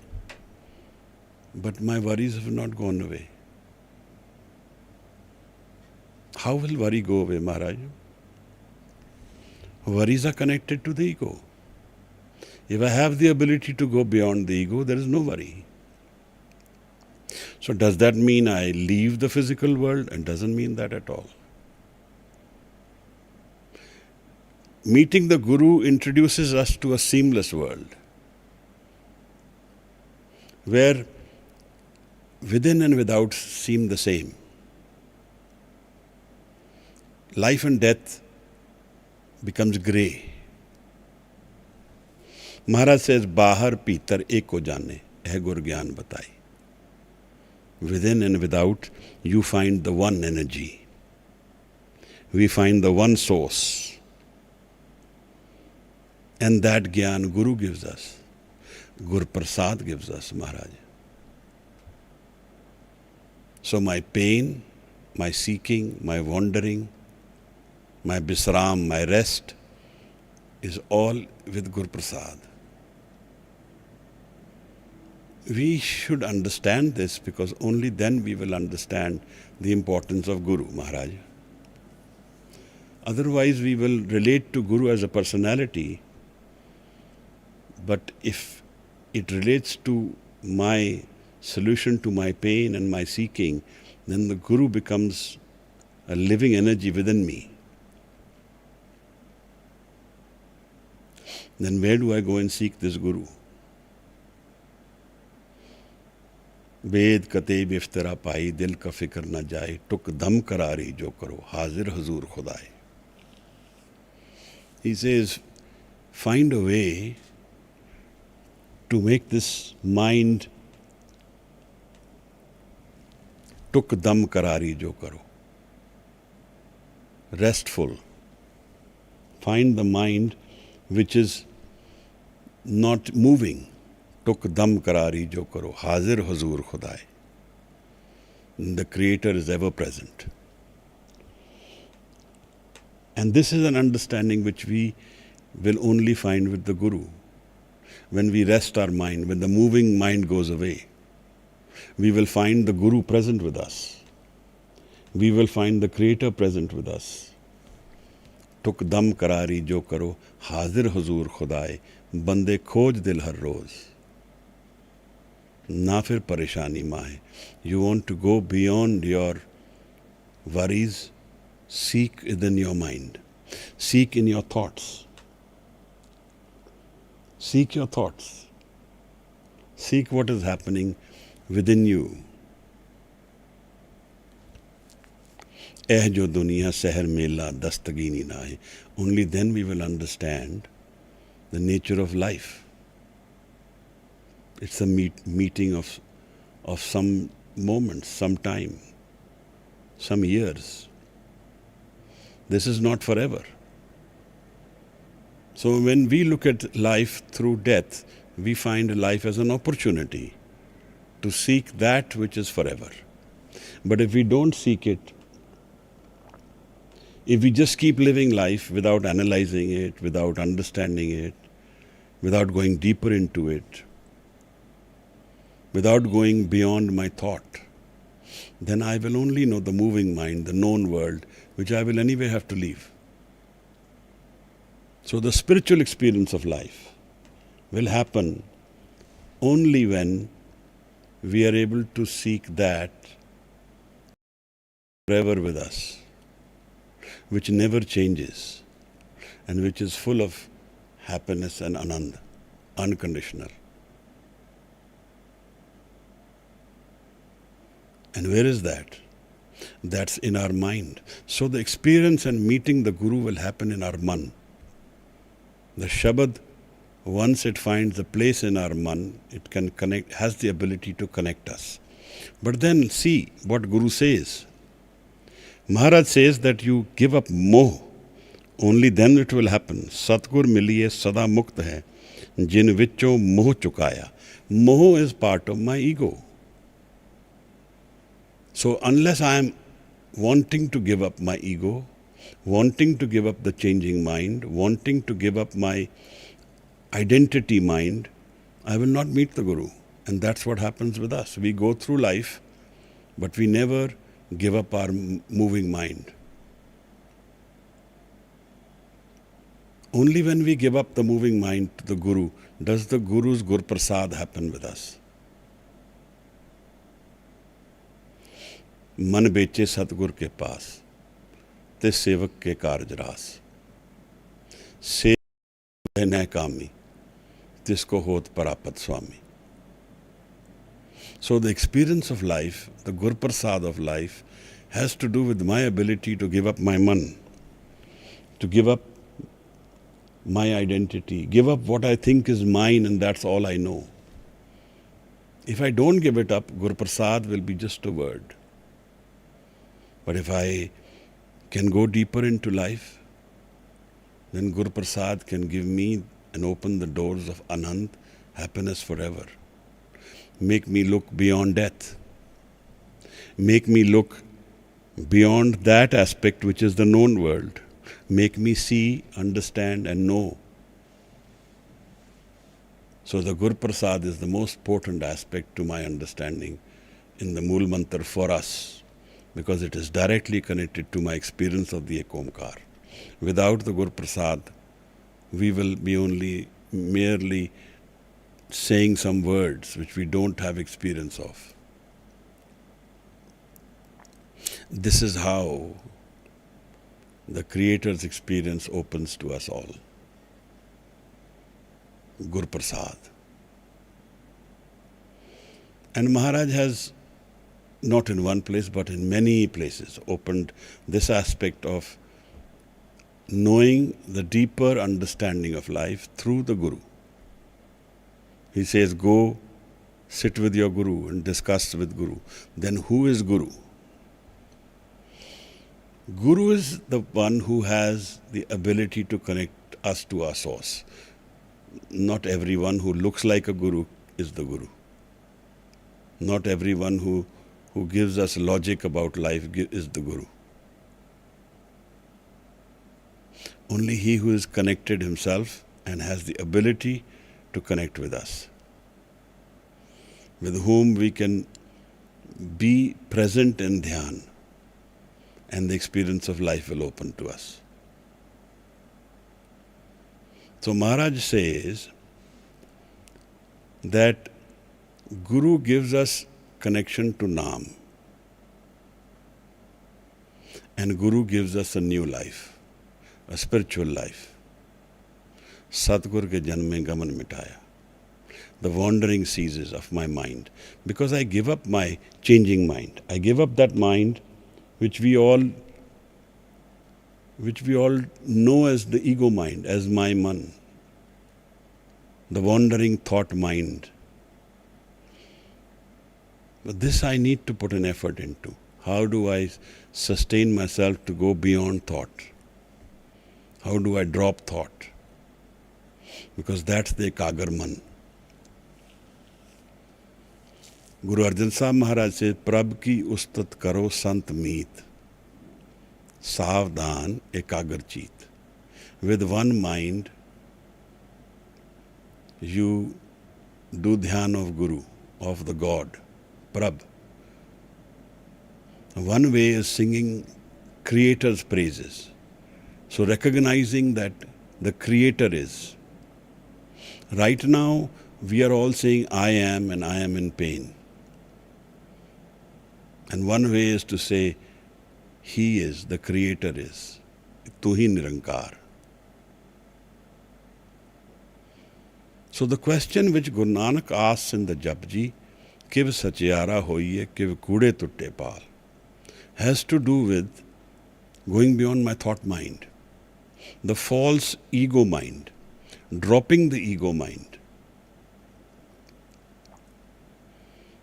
but my worries have not gone away. How will worry go away, Maharaj? Worries are connected to the ego. If I have the ability to go beyond the ego, there is no worry. So does that mean I leave the physical world? It doesn't mean that at all. Meeting the Guru introduces us to a seamless world where within and without seem the same. Life and death becomes grey. Maharaj says, Bahar Pitar eko jane, eh gur gyan batai. Within and without, you find the one energy. We find the one source. And that Gyan Guru gives us. Gur Prasad gives us, Maharaj. So my pain, my seeking, my wandering, my bisram, my rest is all with Gur Prasad. We should understand this because only then we will understand the importance of Guru, Maharaj. Otherwise we will relate to Guru as a personality, but if it relates to my solution to my pain and my seeking, then the Guru becomes a living energy within me. Then where do I go and seek this Guru? वेद कतेब इफ्तरा पाई दिल का फिक्र न जाए टुक दम करारी जो करो हाजिर हजूर खुदाए. He says, find a way to make this mind tuk dam karari jo karo. Restful. Find the mind which is not moving. Tuk dam karari jo karo. Hazir huzur khudai. The Creator is ever present. And this is an understanding which we will only find with the Guru. When we rest our mind, when the moving mind goes away, we will find the Guru present with us. We will find the Creator present with us. Tuk dam karari jo karo, hazir huzur khudai, bande khoj dil har roz. Na fir pareshani maahe. You want to go beyond your worries, seek within your mind. Seek in your thoughts. Seek your thoughts. Seek what is happening within you. Eh jo duniya seher mela dastagini na hai. Only then we will understand the nature of life. It's a meeting of some moments, some time, some years. This is not forever. So when we look at life through death, we find life as an opportunity to seek that which is forever. But if we don't seek it, if we just keep living life without analyzing it, without understanding it, without going deeper into it, without going beyond my thought, then I will only know the moving mind, the known world, which I will anyway have to leave. So the spiritual experience of life will happen only when we are able to seek that forever with us, which never changes and which is full of happiness and anand, unconditional. And where is that? That's in our mind. So the experience and meeting the Guru will happen in our man. The Shabad, once it finds a place in our man, it can connect, has the ability to connect us. But then see what Guru says. Maharaj says that you give up moh, only then it will happen. Satgur miliye sada mukt hai, jin vicho moh chukaya. Moh is part of my ego. So unless I am wanting to give up my ego, wanting to give up the changing mind, wanting to give up my identity mind, I will not meet the Guru. And that's what happens with us. We go through life, but we never give up our moving mind. Only when we give up the moving mind to the Guru does the Guru's Gur Prasad happen with us. मन बेचे सतगुर के पास ते सेवक के कारज रास सेवक न कामी तिसको होत परापत स्वामी. So the experience of life, the Gur Prasad of life, has to do with my ability to give up my man, to give up my identity, give up what I think is mine and that's all I know. If I don't give it up, Gur Prasad will be just a word. But if I can go deeper into life, then Gur Prasad can give me and open the doors of Anand, happiness forever. Make me look beyond death. Make me look beyond that aspect which is the known world. Make me see, understand and know. So the Gur Prasad is the most potent aspect to my understanding in the Mool Mantra for us, because it is directly connected to my experience of the Ek Omkar. Without the Gur Prasad, we will be only merely saying some words which we don't have experience of. This is how the Creator's experience opens to us all. Gur Prasad. And Maharaj has, not in one place but in many places, opened this aspect of knowing the deeper understanding of life through the Guru. He says, go sit with your Guru and discuss with Guru. Then who is Guru? Guru is the one who has the ability to connect us to our source. Not everyone who looks like a Guru is the Guru. Not everyone who gives us logic about life is the Guru. Only he who is connected himself and has the ability to connect with us, with whom we can be present in dhyan, and the experience of life will open to us. So Maharaj says that Guru gives us connection to Naam, and Guru gives us a new life, a spiritual life. Satgur ke janme gaman mitaya. The wandering ceases of my mind, because I give up my changing mind. I give up that mind which we all know as the ego mind, as my man, the wandering thought mind. But this I need to put an effort into. How do I sustain myself to go beyond thought? How do I drop thought? Because that's the Ekagar-man. Guru Arjan Sahib Maharaj says, Prabh ki ustat karo sant meet, savdhan ekagar cheet. With one mind, you do dhyan of Guru, of the God, Prabh. One way is singing Creator's praises. So recognizing that the Creator is. Right now, we are all saying, I am and I am in pain. And one way is to say, He is, the Creator is. Tu hi nirankar. So the question which Guru Nanak asks in the Japji, Kiv sachiara hoiye, kiv kude tutte pal, has to do with going beyond my thought mind, the false ego mind, dropping the ego mind.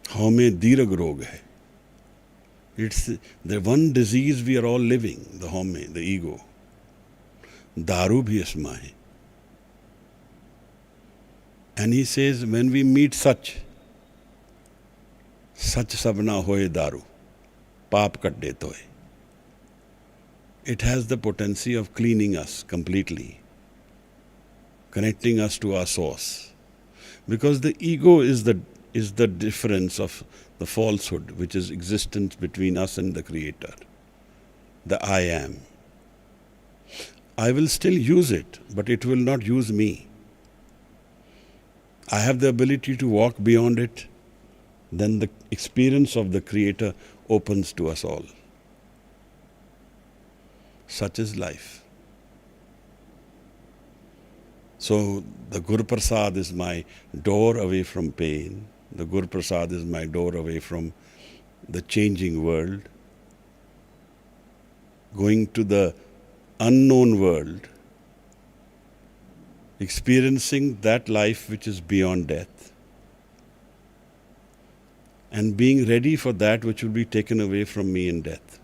Haume dirag rog hai. It's the one disease we are all living, the haume, the ego. Daru bhi isma hai. And he says, when we meet such sabna hoye daru, paap kadde toye. It has the potency of cleaning us completely, connecting us to our source. Because the ego is the difference of the falsehood, which is existence between us and the Creator, the I am. I will still use it, but it will not use me. I have the ability to walk beyond it, then the experience of the Creator opens to us all. Such is life. So the Guru Prasad is my door away from pain. The Guru Prasad is my door away from the changing world. Going to the unknown world, experiencing that life which is beyond death, and being ready for that which will be taken away from me in death.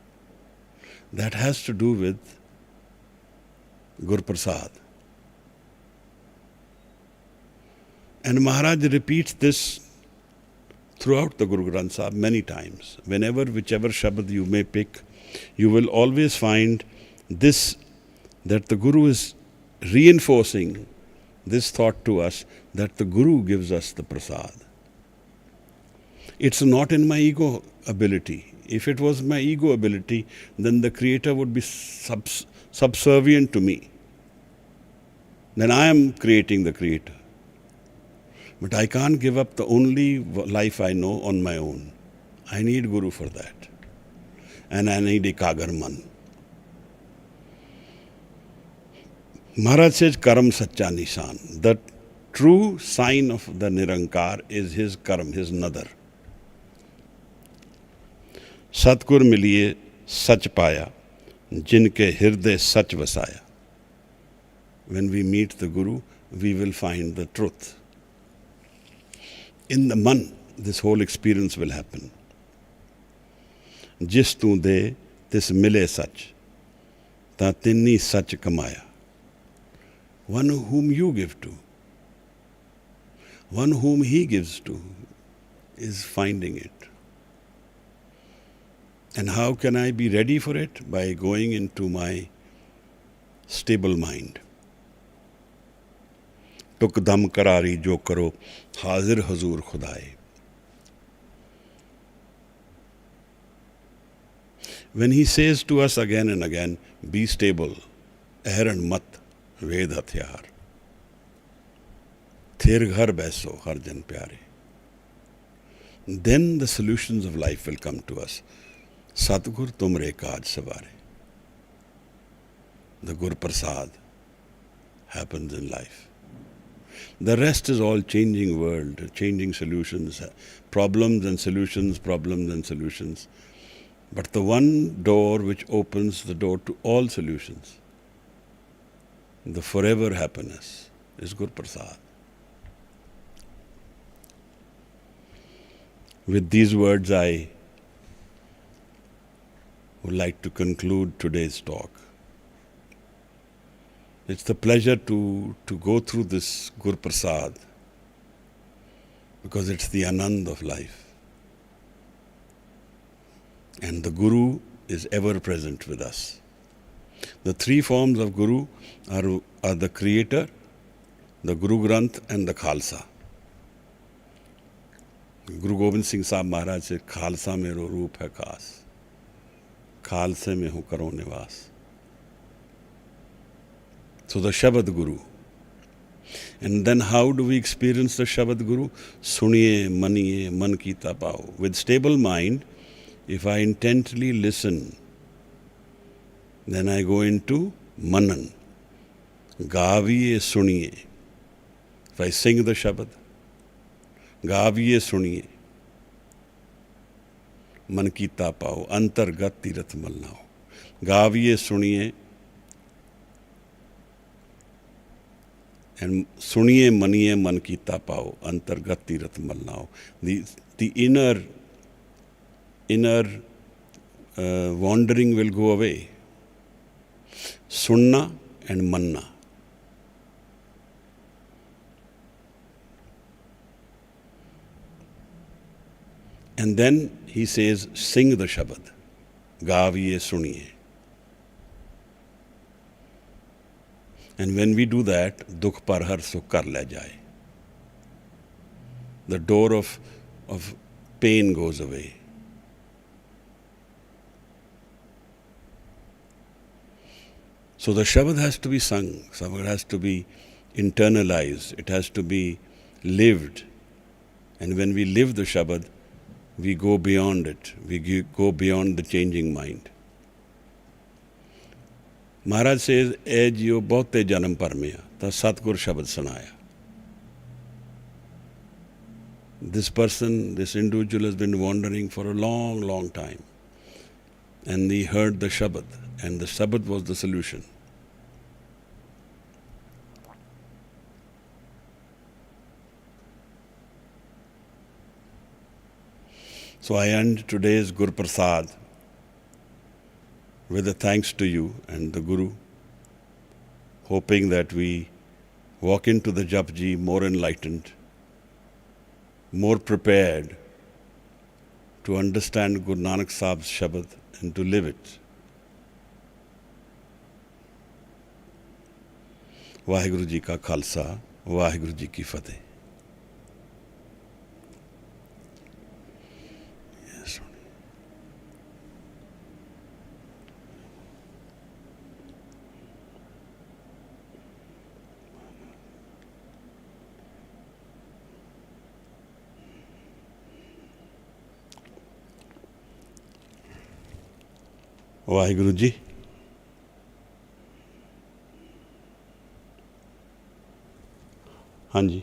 That has to do with Guru Prasad. And Maharaj repeats this throughout the Guru Granth Sahib many times. Whichever Shabad you may pick, you will always find this, that the Guru is reinforcing this thought to us, that the Guru gives us the Prasad. It's not in my ego ability. If it was my ego ability, then the Creator would be subservient to me. Then I am creating the Creator. But I can't give up the only life I know on my own. I need Guru for that. And I need Ekagar-man. Maharaj says, Karam Sacha Nishan. The true sign of the Nirankar is his karam, his nadar. Satgur miliye sach paya, jinke hirde sach vasaya. when we meet the Guru, we will find the truth. In the man, this whole experience will happen. Jis tu de, tis mile sach, ta tinni sach kamaya. One whom you give to, one whom he gives to, is finding it. And how can I be ready for it? By going into my stable mind. Tuk dam karari jo karo, hazir hazur khudaye. When he says to us again and again, be stable, ahran mat, ved hathyar. Thir ghar baiso, har jan pyare. Then the solutions of life will come to us. Satgur tumre kaaj savare. The Gur Prasad happens in life. The rest is all changing world, changing solutions, problems and solutions, problems and solutions. But the one door which opens the door to all solutions, the forever happiness, is Gur Prasad. With these words, I would like to conclude today's talk. It's the pleasure to go through this Gur Prasad because it's the Anand of life. And the Guru is ever present with us. The three forms of Guru are the Creator, the Guru Granth and the Khalsa. Guru Gobind Singh Sahib Maharaj said, Khalsa mero roop hai khas. Khalse mein hu karo nivas. So the Shabad Guru. And then how do we experience the Shabad Guru? Suniye, maniye, man kita pao. With stable mind, if I intently listen, then I go into manan. Gaviye suniye. If I sing the Shabad, gaviye suniye. Man kita pao. Antargat tirat malnao. Gaviye suniye. And suniye maniye man kita pao. Antargat tirat malnao. The inner wandering will go away. Sunna and manna. And then he says, sing the Shabad. Gaviye suniye. And when we do that, dukh par har sukh kar le jaye. The door of pain goes away. So the Shabad has to be sung, Shabad has to be internalized, it has to be lived. And when we live the Shabad, we go beyond it, we go beyond the changing mind. Maharaj says, "Eh jiyo bahute janam parmeya, ta Satgur Shabad sanaya." This person, this individual has been wandering for a long, long time. And he heard the Shabad, and the Shabad was the solution. So I end today's Gur Prasad with a thanks to you and the Guru, hoping that we walk into the JAPJI more enlightened, more prepared to understand Guru Nanak Sahib's Shabad and to live it. Vaheguru Ji ka Khalsa, Vaheguru Ji ki Fateh. Waheguru ji हाँ जी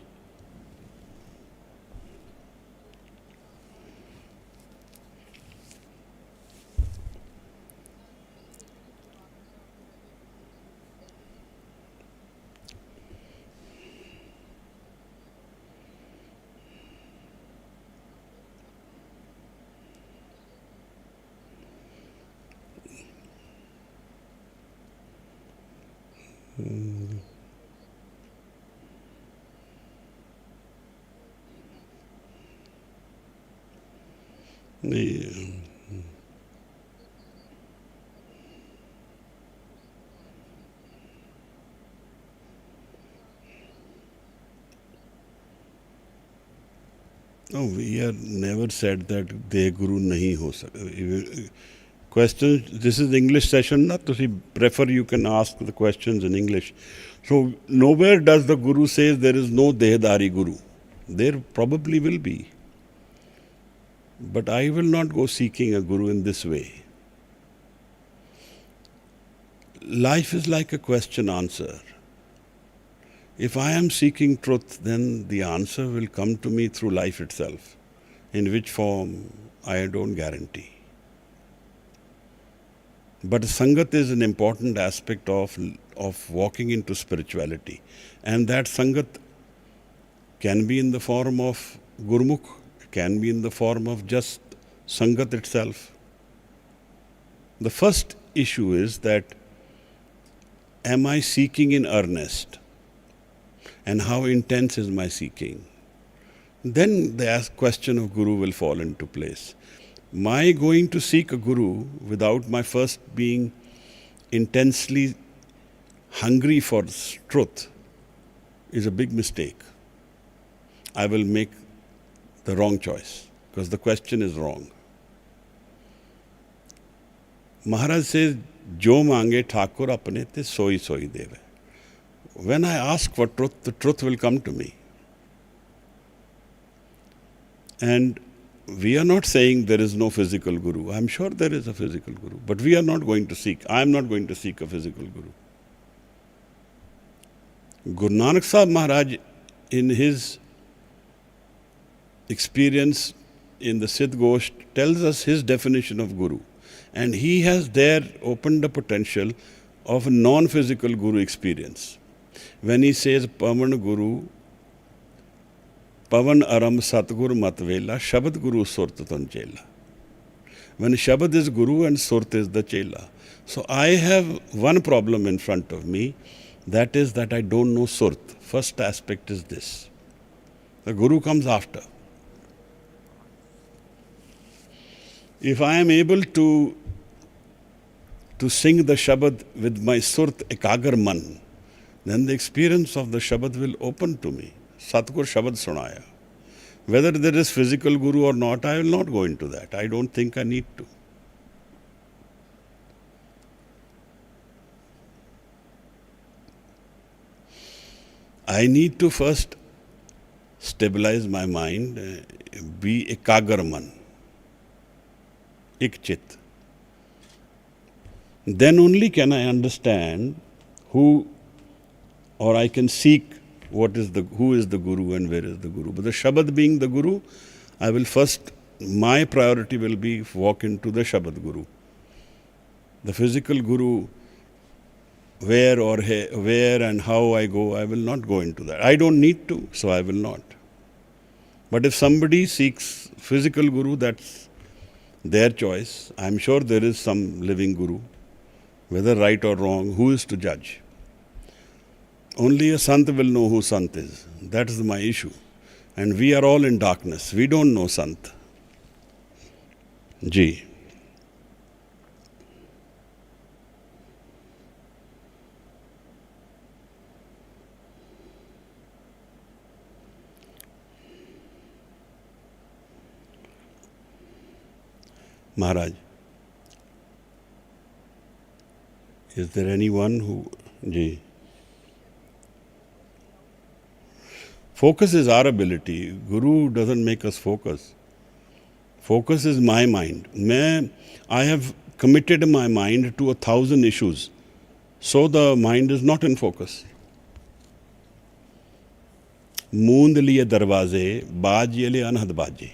No, we have never said that they guru nahi ho sakta. Question, this is the English session, na? So prefer you can ask the questions in English. So nowhere does the guru say there is no Dehdari guru. There probably will be. But I will not go seeking a guru in this way. Life is like a question answer. If I am seeking truth, then the answer will come to me through life itself. In which form, I don't guarantee. But Sangat is an important aspect of walking into spirituality. And that Sangat can be in the form of Gurmukh, can be in the form of just Sangat itself. The first issue is that, am I seeking in earnest? And how intense is my seeking? Then the question of Guru will fall into place. My going to seek a Guru without my first being intensely hungry for truth is a big mistake. I will make the wrong choice because the question is wrong. Maharaj says, Jo mange Thakur apne te soi soi deve. When I ask for truth, the truth will come to me. And we are not saying there is no physical guru. I'm sure there is a physical guru. But we are not going to seek. I am not going to seek a physical guru. Guru Nanak Sahib Maharaj, in his experience in the Siddh Gosht, tells us his definition of guru. And he has there opened the potential of a non-physical guru experience. When he says, Pavan Guru, Pavan Aram Satgur Matvela, Shabad Guru Surtatun Chela. When Shabad is Guru and Surt is the Chela. So I have one problem in front of me, that is that I don't know Surt. First aspect is this. The Guru comes after. If I am able to sing the Shabad with my Surt Ekagar Man, then the experience of the Shabad will open to me. Satgur Shabad Sunaya. Whether there is physical guru or not, I will not go into that. I don't think I need to. I need to first stabilize my mind, be ekagarman, ikchit. Then only can I understand who, or I can seek who is the Guru and where is the Guru. But the Shabad being the Guru, I will first, my priority will be walk into the Shabad Guru. The physical Guru, where and how I go, I will not go into that. I don't need to, so I will not. But if somebody seeks physical Guru, that's their choice. I'm sure there is some living Guru. Whether right or wrong, who is to judge? Only a Sant will know who Sant is. That is my issue. And we are all in darkness. We don't know Sant. Ji. Maharaj. Is there anyone who... Ji. Focus is our ability. Guru doesn't make us focus. Focus is my mind. I have committed my mind to 1,000 issues. So the mind is not in focus. Moond liye darwaze, baaj ye le anhad baaje.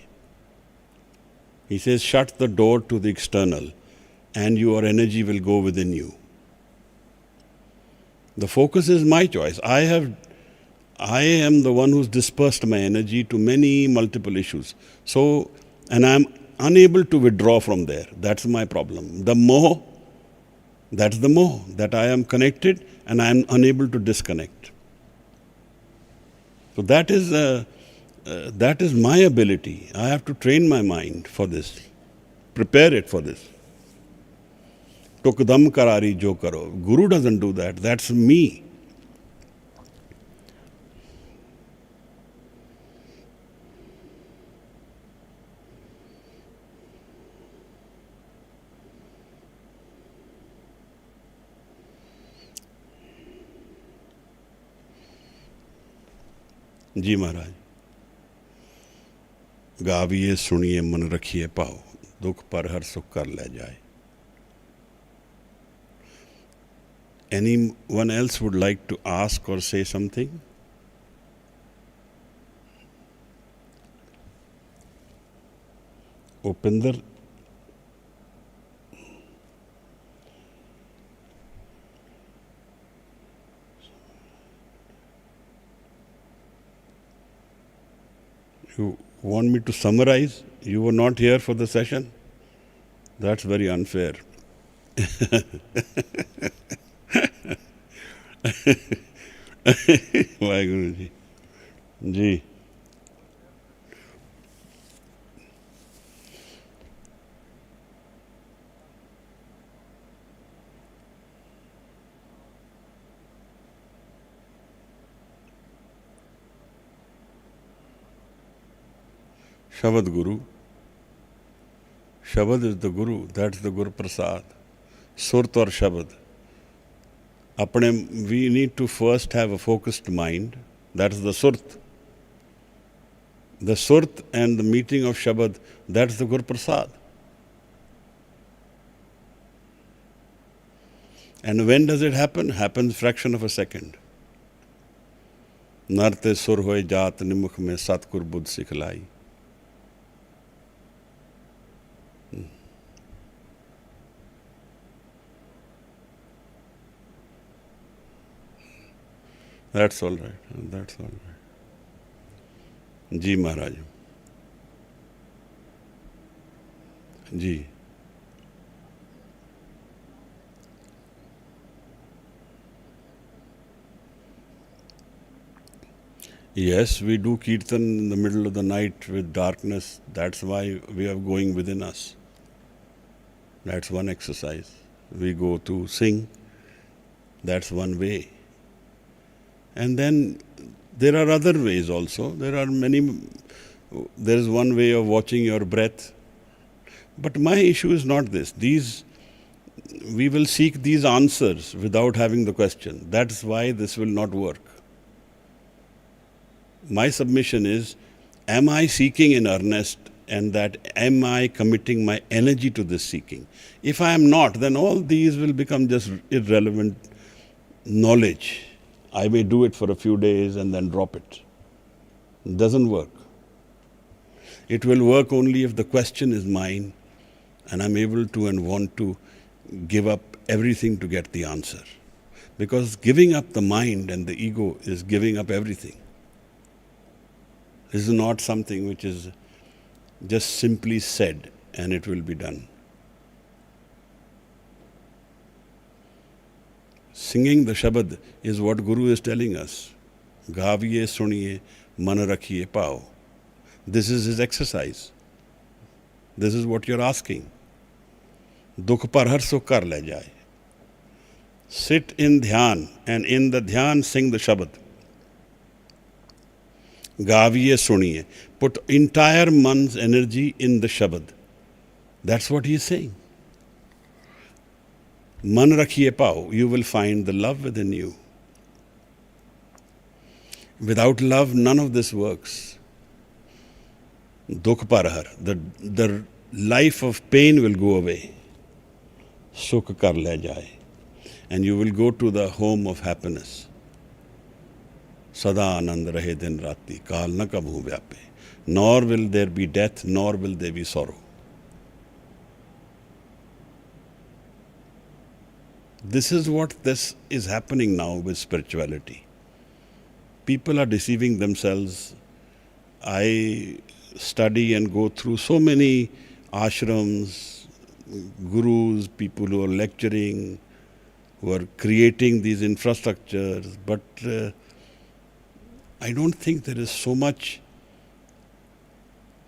He says, shut the door to the external and your energy will go within you. The focus is my choice. I am the one who's dispersed my energy to many multiple issues. So, and I'm unable to withdraw from there. That's my problem. The moh, that's the moh, that I am connected and I am unable to disconnect. So that is my ability. I have to train my mind for this, prepare it for this. Tukdam karari jo karo. Guru doesn't do that. That's me. जी महाराज. गाविए सुनिए मन रखिए पाओ, दुख पर हर सुख कर ले जाए. Anyone else would like to ask or say something? Upinder? You want me to summarize? You were not here for the session? That's very unfair. Waheguru ji. Ji. Shabad Guru. Shabad is the Guru, that's the Guru Prasad. Surt or Shabad. We need to first have a focused mind, that's the Surt. The Surt and the meeting of Shabad, that's the Guru Prasad. And when does it happen? Happens fraction of a second. Narte sur hoye jaat nimukh mein satgur buddh sikhlai. That's all right. That's all right. Ji Maharaj. Ji. Yes, we do Kirtan in the middle of the night with darkness. That's why we are going within us. That's one exercise. We go to sing. That's one way. And then there are other ways also. There is one way of watching your breath. But my issue is not this. We will seek these answers without having the question. That's why this will not work. My submission is, am I seeking in earnest, and that am I committing my energy to this seeking? If I am not, then all these will become just irrelevant knowledge. I may do it for a few days and then drop it. It doesn't work. It will work only if the question is mine and I'm able to and want to give up everything to get the answer. Because giving up the mind and the ego is giving up everything. This is not something which is just simply said and it will be done. Singing the Shabad is what Guru is telling us. Gaviye suniye man rakhiye pao. This is his exercise. This is what you're asking. Dukh par har sukh kar le jaye. Sit in dhyan and in the dhyan sing the Shabad. Gaviye suniye. Put entire man's energy in the Shabad. That's what he is saying. Man rakhiye pao, you will find the love within you. Without love, none of this works. Dukh parhar, the life of pain will go away. Sukh kar le jaye. And you will go to the home of happiness. Sada anand rahe din rati, kaal na kabhu vyape. Nor will there be death, nor will there be sorrow. This is what this is happening now with spirituality. People are deceiving themselves. I study and go through so many ashrams, gurus, people who are lecturing, who are creating these infrastructures, but I don't think there is so much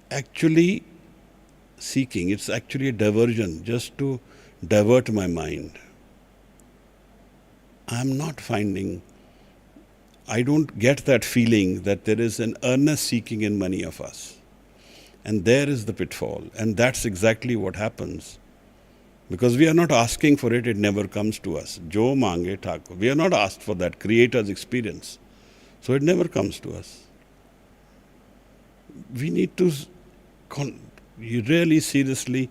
actually seeking. It's actually a diversion, just to divert my mind. I'm not finding, I don't get that feeling that there is an earnest seeking in many of us. And there is the pitfall. And that's exactly what happens. Because we are not asking for it, it never comes to us. Jo mange Thakur. We are not asked for that Creator's experience. So it never comes to us. We need to really seriously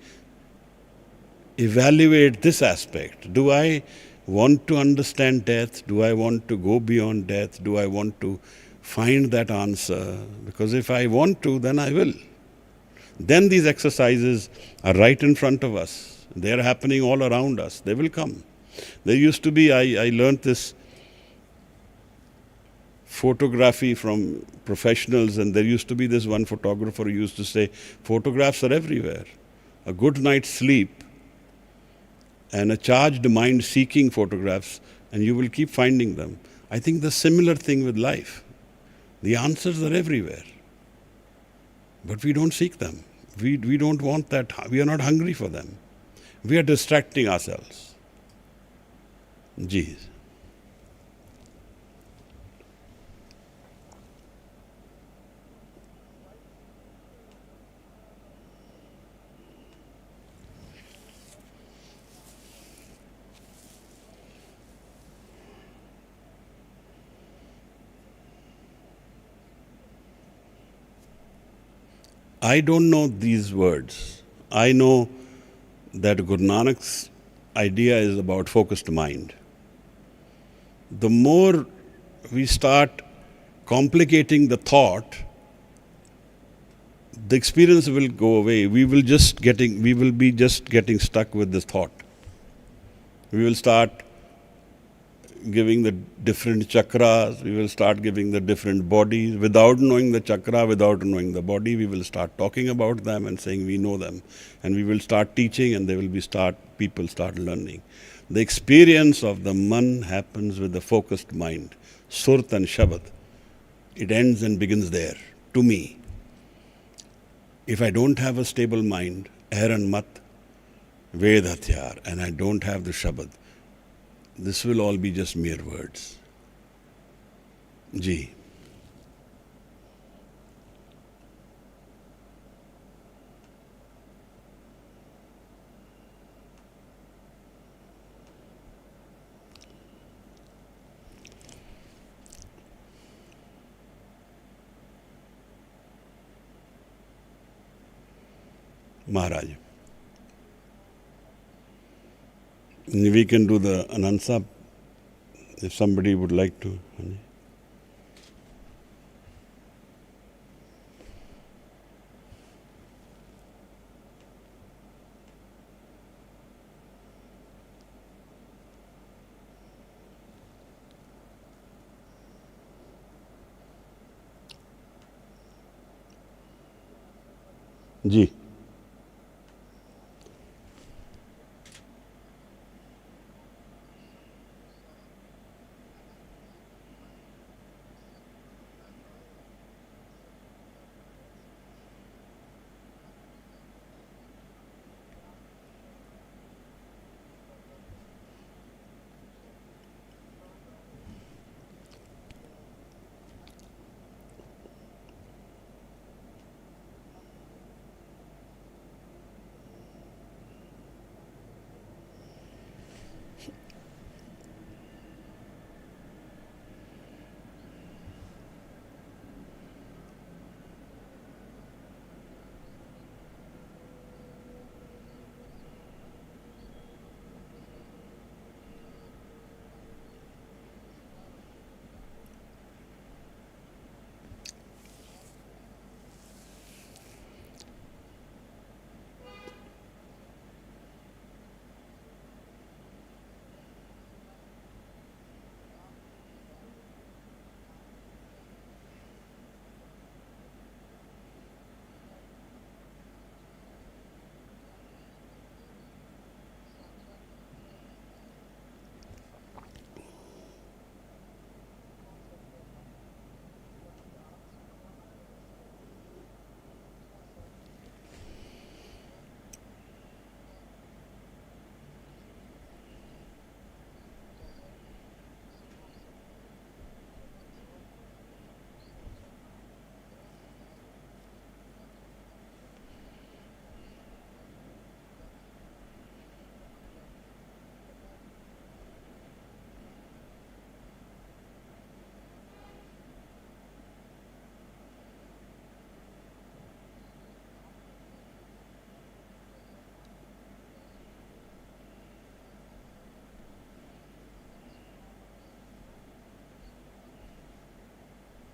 evaluate this aspect. Do I want to understand death? Do I want to go beyond death? Do I want to find that answer? Because if I want to, then I will. Then these exercises are right in front of us. They are happening all around us. They will come. There used to be, I learned this photography from professionals, and there used to be this one photographer who used to say, photographs are everywhere. A good night's sleep and a charged mind seeking photographs, and you will keep finding them. I think the similar thing with life. The answers are everywhere. But we don't seek them. We don't want that. We are not hungry for them. We are distracting ourselves. Jeez. I don't know these words. I know that Guru Nanak's idea is about focused mind. The more we start complicating the thought, the experience will go away. We will be just getting stuck with this thought. We will start giving the different chakras, we will start giving the different bodies. Without knowing the chakra, without knowing the body, we will start talking about them and saying we know them. And we will start teaching, and people start learning. The experience of the man happens with the focused mind. Surt and Shabad. It ends and begins there, to me. If I don't have a stable mind, Aaron Mat, Ved Hathyar, and I don't have the Shabad, this will all be just mere words. Ji. Maharaj. We can do the Anansa if somebody would like to. Ji.